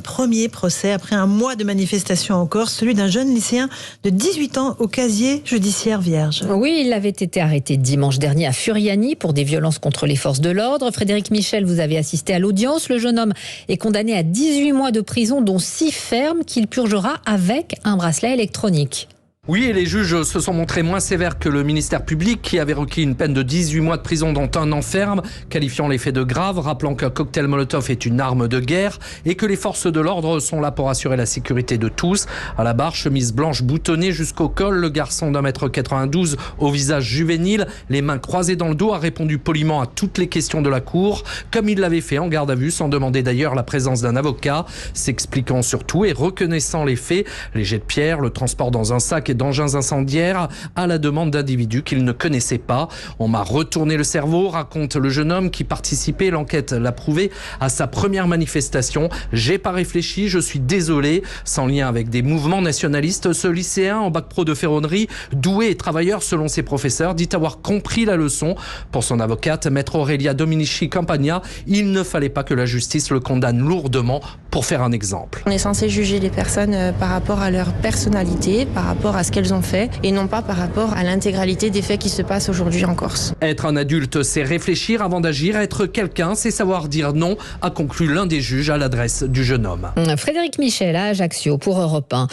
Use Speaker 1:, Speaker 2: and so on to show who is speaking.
Speaker 1: Premier procès après un mois de manifestation en Corse, celui d'un jeune lycéen de 18 ans au casier judiciaire vierge.
Speaker 2: Oui, il avait été arrêté dimanche dernier à Furiani pour des violences contre les forces de l'ordre. Frédéric Michel, vous avez assisté à l'audience. Le jeune homme est condamné à 18 mois de prison, dont 6 fermes, qu'il purgera avec un bracelet électronique.
Speaker 3: Oui, et les juges se sont montrés moins sévères que le ministère public qui avait requis une peine de 18 mois de prison dont 1 an ferme, qualifiant les faits de graves, rappelant qu'un cocktail Molotov est une arme de guerre et que les forces de l'ordre sont là pour assurer la sécurité de tous. À la barre, chemise blanche boutonnée jusqu'au col, le garçon d'1,92 m au visage juvénile, les mains croisées dans le dos, a répondu poliment à toutes les questions de la cour, comme il l'avait fait en garde à vue, sans demander d'ailleurs la présence d'un avocat, s'expliquant surtout et reconnaissant les faits, les jets de pierre, le transport dans un sac et d'engins incendiaires à la demande d'individus qu'il ne connaissait pas. On m'a retourné le cerveau, raconte le jeune homme qui participait, l'enquête l'a prouvé, à sa première manifestation. J'ai pas réfléchi, je suis désolé. Sans lien avec des mouvements nationalistes, ce lycéen en bac pro de ferronnerie, doué et travailleur selon ses professeurs, dit avoir compris la leçon. Pour son avocate, maître Aurélia Dominici Campagna, il ne fallait pas que la justice le condamne lourdement pour faire un exemple.
Speaker 4: On est censé juger les personnes par rapport à leur personnalité, par rapport à ce qu'elles ont fait et non pas par rapport à l'intégralité des faits qui se passent aujourd'hui en Corse.
Speaker 3: Être un adulte, c'est réfléchir avant d'agir. Être quelqu'un, c'est savoir dire non, a conclu l'un des juges à l'adresse du jeune homme.
Speaker 2: Frédéric Michel à Ajaccio pour Europe 1.